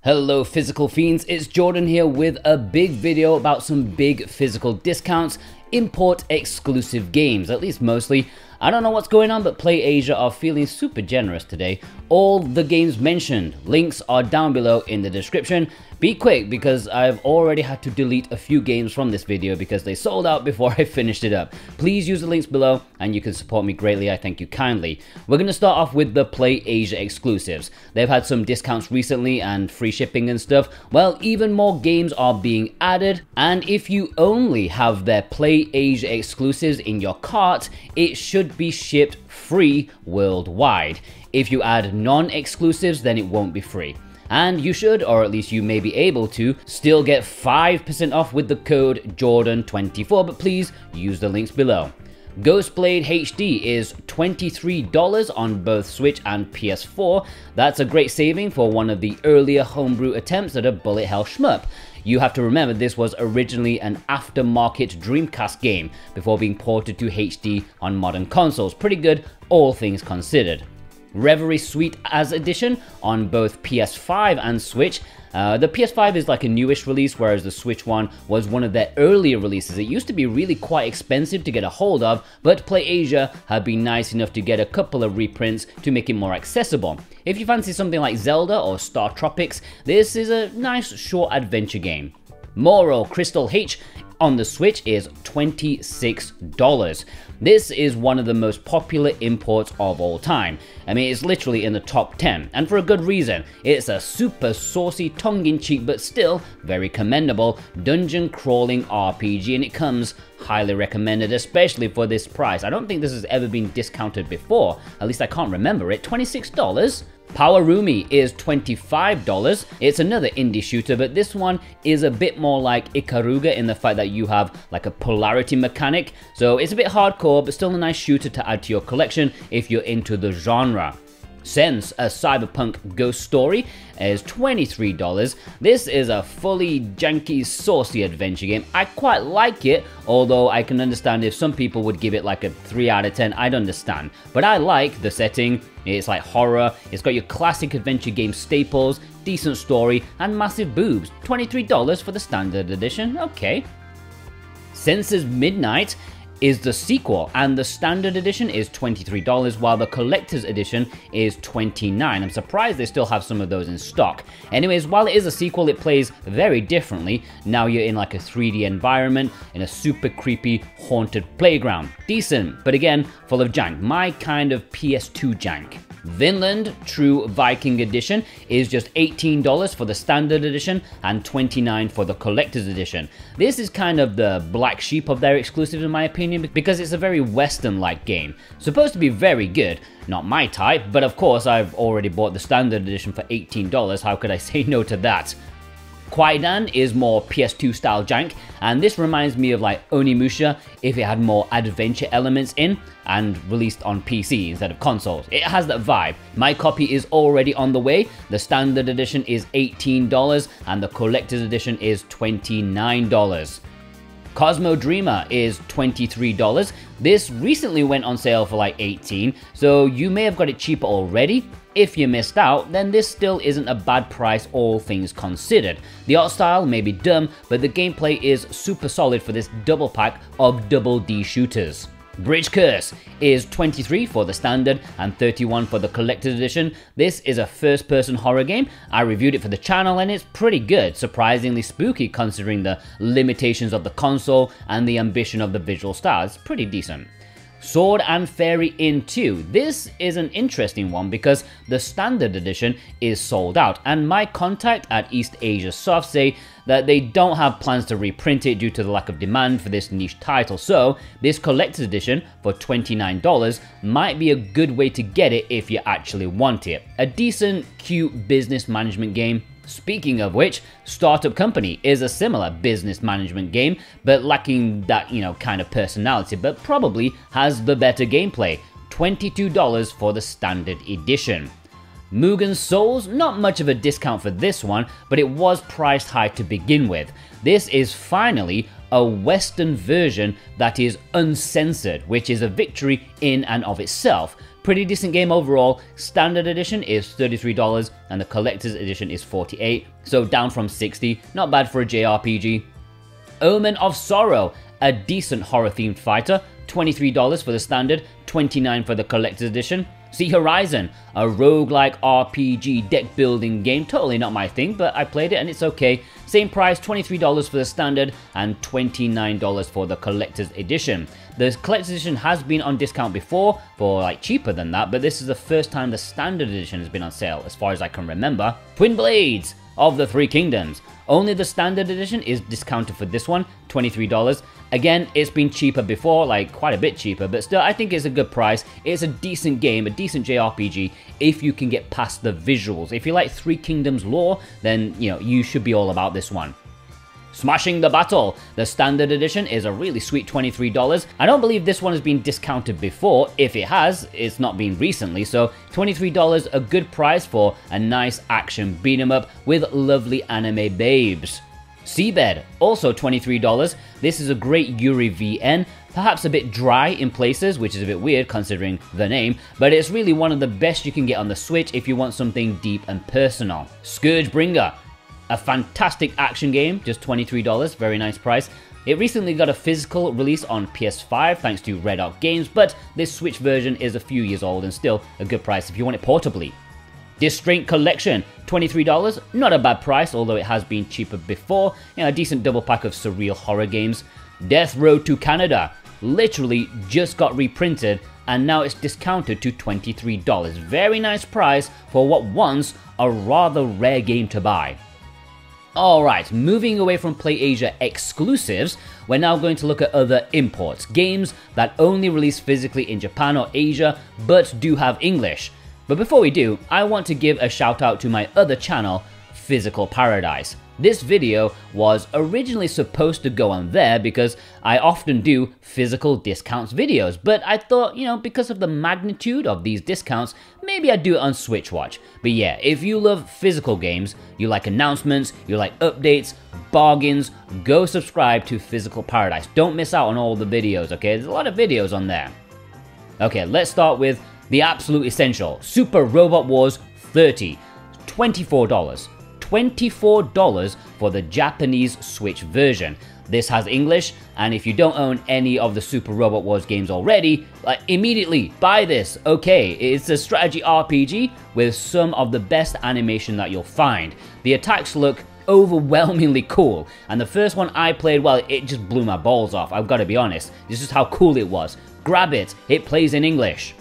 Hello physical fiends, it's Jordan here with a big video about some big physical discounts, import exclusive games, at least mostly. I don't know what's going on, but PlayAsia are feeling super generous today. All the games mentioned, links are down below in the description. Be quick because I've already had to delete a few games from this video because they sold out before I finished it up. Please use the links below and you can support me greatly, I thank you kindly. We're going to start off with the PlayAsia exclusives. They've had some discounts recently and free shipping and stuff. Well, even more games are being added, and if you only have their PlayAsia exclusives in your cart, it should be shipped free worldwide. If you add non-exclusives, then it won't be free. And you should, or at least you may be able to, still get 5% off with the code Jordan24, but please use the links below. Ghostblade HD is $23 on both Switch and PS4. That's a great saving for one of the earlier homebrew attempts at a bullet hell shmup. You have to remember this was originally an aftermarket Dreamcast game before being ported to HD on modern consoles. Pretty good, all things considered. Reverie Suite as Edition on both PS5 and Switch. The PS5 is like a newish release, whereas the Switch one was one of their earlier releases. It used to be really quite expensive to get a hold of, but PlayAsia have been nice enough to get a couple of reprints to make it more accessible. If you fancy something like Zelda or Star Tropics, this is a nice short adventure game. Moro Crystal H on the Switch is $26. This is one of the most popular imports of all time. I mean, it's literally in the top 10, and for a good reason. It's a super saucy, tongue-in-cheek, but still very commendable dungeon crawling RPG, and it comes highly recommended, especially for this price. I don't think this has ever been discounted before, at least I can't remember it. $26? Power Rumi is $25. It's another indie shooter, but this one is a bit more like Ikaruga in the fact that you have like a polarity mechanic. So it's a bit hardcore, but still a nice shooter to add to your collection if you're into the genre. Sense, a cyberpunk ghost story, is $23. This is a fully janky, saucy adventure game. I quite like it, although I can understand if some people would give it like a 3 out of 10, I'd understand. But I like the setting, it's like horror, it's got your classic adventure game staples, decent story, and massive boobs. $23 for the standard edition, okay. Sense's Midnight is the sequel, and the standard edition is $23 while the collector's edition is $29. I'm surprised they still have some of those in stock. Anyways, while it is a sequel, it plays very differently. Now you're in like a 3D environment in a super creepy haunted playground. Decent, but again full of jank, my kind of PS2 jank. Vinland True Viking Edition is just $18 for the standard edition and $29 for the collector's edition. This is kind of the black sheep of their exclusives in my opinion, because it's a very Western-like game. Supposed to be very good, not my type, but of course I've already bought the standard edition for $18, how could I say no to that? Kwaidan is more PS2 style jank, and this reminds me of like Onimusha if it had more adventure elements in and released on PC instead of consoles. It has that vibe. My copy is already on the way. The standard edition is $18 and the collector's edition is $29. Cosmo Dreamer is $23. This recently went on sale for like $18, so you may have got it cheaper already. If you missed out, then this still isn't a bad price, all things considered. The art style may be dumb, but the gameplay is super solid for this double pack of double D shooters. Bridge Curse is $23 for the standard and $31 for the collector's edition. This is a first-person horror game. I reviewed it for the channel and it's pretty good, surprisingly spooky considering the limitations of the console and the ambition of the visual style. It's pretty decent. Sword and Fairy Inn 2. This is an interesting one because the standard edition is sold out, and my contact at East Asia Soft say that they don't have plans to reprint it due to the lack of demand for this niche title, so this collector's edition for $29 might be a good way to get it if you actually want it. A decent, cute business management game. Speaking of which, Startup Company is a similar business management game, but lacking that, kind of personality, but probably has the better gameplay. $22 for the standard edition. Mugen Souls, not much of a discount for this one, but it was priced high to begin with. This is finally a Western version that is uncensored, which is a victory in and of itself. Pretty decent game overall. Standard edition is $33 and the collector's edition is $48, so down from $60. Not bad for a JRPG. Omen of Sorrow, a decent horror-themed fighter. $23 for the standard, $29 for the collector's edition. See Horizon, a roguelike RPG deck building game. Totally not my thing, but I played it and it's okay. Same price, $23 for the standard and $29 for the collector's edition. The collector's edition has been on discount before for like cheaper than that, but this is the first time the standard edition has been on sale as far as I can remember. Twin Blades of the Three Kingdoms. Only the standard edition is discounted for this one, $23. Again, it's been cheaper before, like quite a bit cheaper, but still I think it's a good price. It's a decent game, a decent JRPG if you can get past the visuals. If you like Three Kingdoms lore, then you should be all about this one. Smashing the Battle. The standard edition is a really sweet $23. I don't believe this one has been discounted before. If it has, it's not been recently, so $23, a good price for a nice action beat 'em up with lovely anime babes. Seabed, also $23. This is a great Yuri VN, perhaps a bit dry in places, which is a bit weird considering the name, but it's really one of the best you can get on the Switch if you want something deep and personal. Scourgebringer, a fantastic action game, just $23, very nice price. It recently got a physical release on PS5 thanks to Red Arc Games, but this Switch version is a few years old and still a good price if you want it portably. Distraint Collection, $23, not a bad price, although it has been cheaper before. A decent double pack of surreal horror games. Death Road to Canada, literally just got reprinted and now it's discounted to $23. Very nice price for what once a rather rare game to buy. Alright, moving away from PlayAsia exclusives, we're now going to look at other imports, games that only release physically in Japan or Asia but do have English. But before we do, I want to give a shout out to my other channel, Physical Paradise. This video was originally supposed to go on there because I often do physical discounts videos, but I thought, because of the magnitude of these discounts, maybe I'd do it on Switch Watch. But yeah, if you love physical games, you like announcements, you like updates, bargains, go subscribe to Physical Paradise. Don't miss out on all the videos, okay? There's a lot of videos on there. Okay, let's start with the absolute essential, Super Robot Wars 30, $24. $24 for the Japanese Switch version. This has English, and if you don't own any of the Super Robot Wars games already, immediately buy this. Okay, it's a strategy RPG with some of the best animation that you'll find. The attacks look overwhelmingly cool, and the first one I played, well, it just blew my balls off, I've got to be honest. This is how cool it was. Grab it, it plays in English.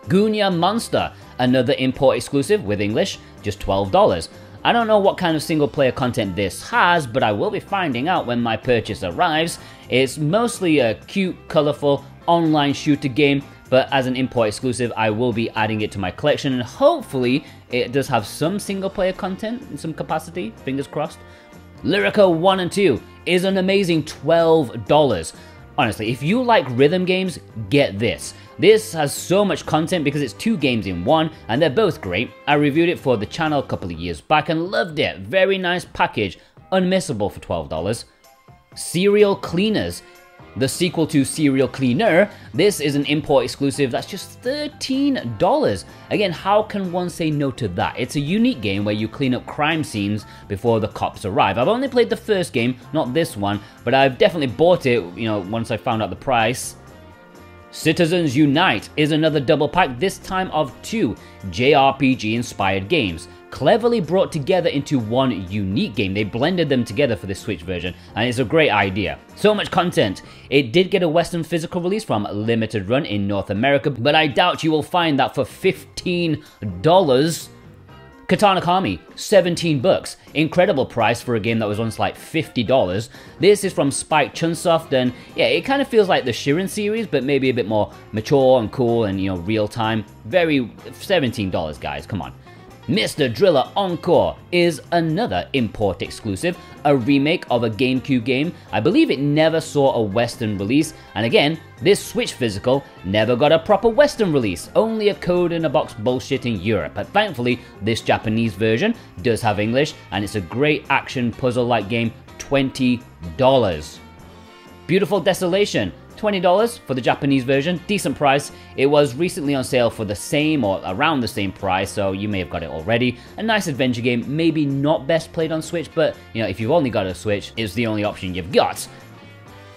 Gunya Monster, another import exclusive with English, just $12. I don't know what kind of single player content this has, but I will be finding out when my purchase arrives. It's mostly a cute, colourful online shooter game, but as an import exclusive I will be adding it to my collection and hopefully it does have some single player content in some capacity, fingers crossed. Lyrica 1 and 2 is an amazing $12. Honestly, if you like rhythm games, get this. This has so much content because it's two games in one, and they're both great. I reviewed it for the channel a couple of years back and loved it. Very nice package, unmissable for $12. Serial Cleaners, the sequel to Serial Cleaner. This is an import exclusive that's just $13. Again, how can one say no to that? It's a unique game where you clean up crime scenes before the cops arrive. I've only played the first game, not this one, but I've definitely bought it, once I found out the price. Citizens Unite is another double pack, this time of two JRPG inspired games, cleverly brought together into one unique game. They blended them together for this Switch version, and it's a great idea. So much content. It did get a Western physical release from Limited Run in North America, but I doubt you will find that for $15. Katana Kami, $17. Incredible price for a game that was once like $50. This is from Spike Chunsoft, and yeah, it kind of feels like the Shiren series, but maybe a bit more mature and cool and, real time. $17, guys, come on. Mr. Driller Encore is another import exclusive, a remake of a GameCube game. I believe it never saw a Western release, and again, this Switch physical never got a proper Western release, only a code in a box bullshit in Europe, but thankfully this Japanese version does have English, and it's a great action puzzle-like game, $20. Beautiful Desolation, $20 for the Japanese version, decent price. It was recently on sale for the same or around the same price, so you may have got it already. A nice adventure game, maybe not best played on Switch, but you know, if you've only got a Switch, it's the only option you've got.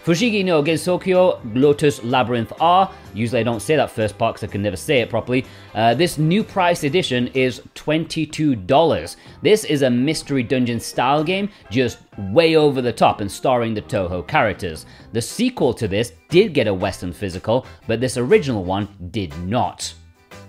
Fushigi no Gensokyo Lotus Labyrinth R. Usually I don't say that first part because I can never say it properly. This new price edition is $22. This is a mystery dungeon style game, just way over the top and starring the Touhou characters. The sequel to this did get a Western physical, but this original one did not.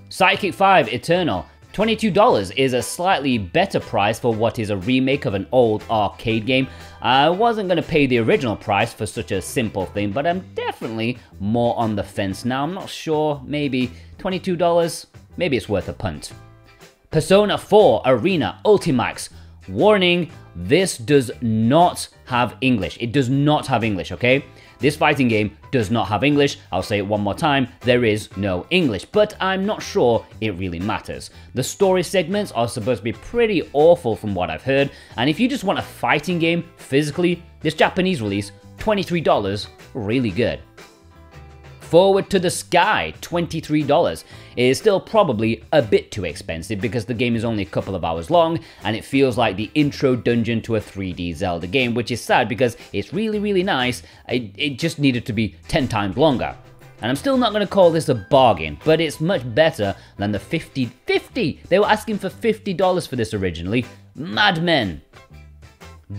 Sidekick 5 Eternal. $22 is a slightly better price for what is a remake of an old arcade game. I wasn't going to pay the original price for such a simple thing, but I'm definitely more on the fence now. I'm not sure, maybe $22, maybe it's worth a punt. Persona 4 Arena Ultimax. Warning, this does not have English. It does not have English, okay? This fighting game does not have English. I'll say it one more time, there is no English, but I'm not sure it really matters. The story segments are supposed to be pretty awful from what I've heard, and if you just want a fighting game physically, this Japanese release, $23, really good. Forward to the Sky, $23. It is still probably a bit too expensive because the game is only a couple of hours long and it feels like the intro dungeon to a 3D Zelda game, which is sad because it's really nice. It just needed to be 10 times longer. And I'm still not going to call this a bargain, but it's much better than the $50. They were asking for $50 for this originally. Madmen.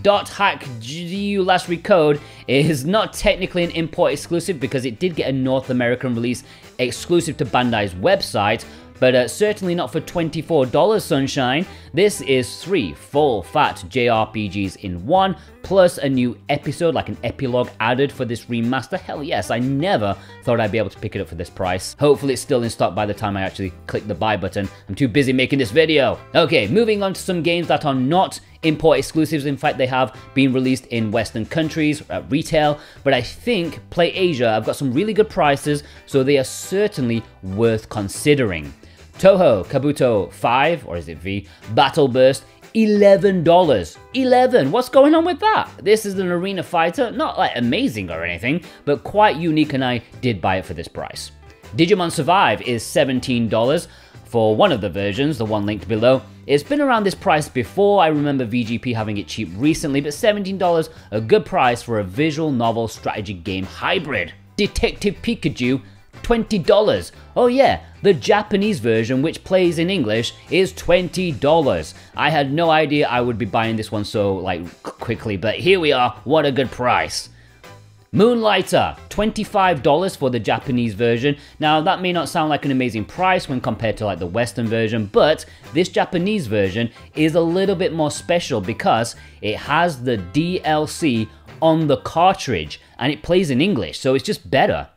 Dot Hack GU Last Recode is not technically an import exclusive because it did get a North American release exclusive to Bandai's website, but certainly not for $24, Sunshine. This is 3 full fat JRPGs in one, plus a new episode, like an epilogue added for this remaster. Hell yes, I never thought I'd be able to pick it up for this price. Hopefully it's still in stock by the time I actually click the buy button. I'm too busy making this video. Okay, moving on to some games that are not import exclusives. In fact, they have been released in Western countries at retail, but I think PlayAsia have got some really good prices, so they are certainly worth considering. Touhou Kabuto 5, or is it V, Battle Burst, $11. 11, what's going on with that? This is an arena fighter, not like amazing or anything, but quite unique, and I did buy it for this price. Digimon Survive is $17 for one of the versions, the one linked below. It's been around this price before. I remember VGP having it cheap recently, but $17, a good price for a visual novel strategy game hybrid. Detective Pikachu, $20. Oh yeah, the Japanese version, which plays in English, is $20. I had no idea I would be buying this one so quickly, but here we are. What a good price. Moonlighter, $25 for the Japanese version. Now that may not sound like an amazing price when compared to the Western version, but this Japanese version is a little bit more special because it has the DLC on the cartridge and it plays in English, so it's just better.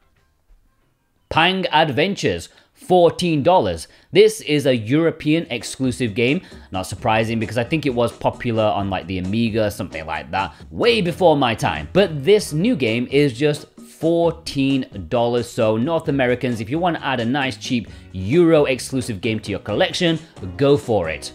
Pang Adventures, $14. This is a European exclusive game. Not surprising because I think it was popular on the Amiga, something like that, way before my time. But this new game is just $14. So North Americans, if you want to add a nice cheap Euro exclusive game to your collection, go for it.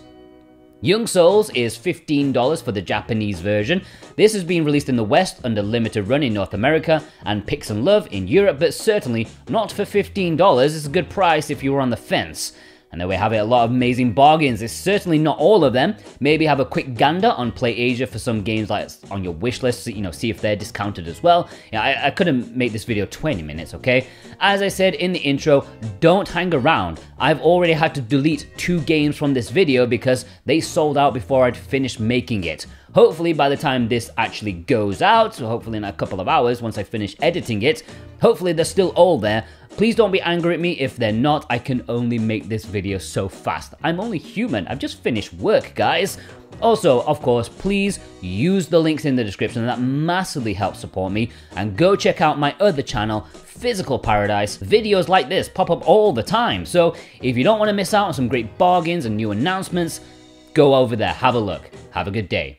Young Souls is $15 for the Japanese version. This has been released in the West under limited run in North America and Pix and Love in Europe, but certainly not for $15. It's a good price if you were on the fence. And there we have it, a lot of amazing bargains. It's certainly not all of them. Maybe have a quick gander on PlayAsia for some games on your wish list, see if they're discounted as well. I couldn't make this video 20 minutes, okay? As I said in the intro, don't hang around. I've already had to delete 2 games from this video because they sold out before I'd finished making it. Hopefully by the time this actually goes out, so hopefully in a couple of hours once I finish editing it, hopefully they're still all there. Please don't be angry at me if they're not. I can only make this video so fast. I'm only human. I've just finished work, guys. Also, of course, please use the links in the description. That massively helps support me. And go check out my other channel, Physical Paradise. Videos like this pop up all the time. So if you don't want to miss out on some great bargains and new announcements, go over there, have a look. Have a good day.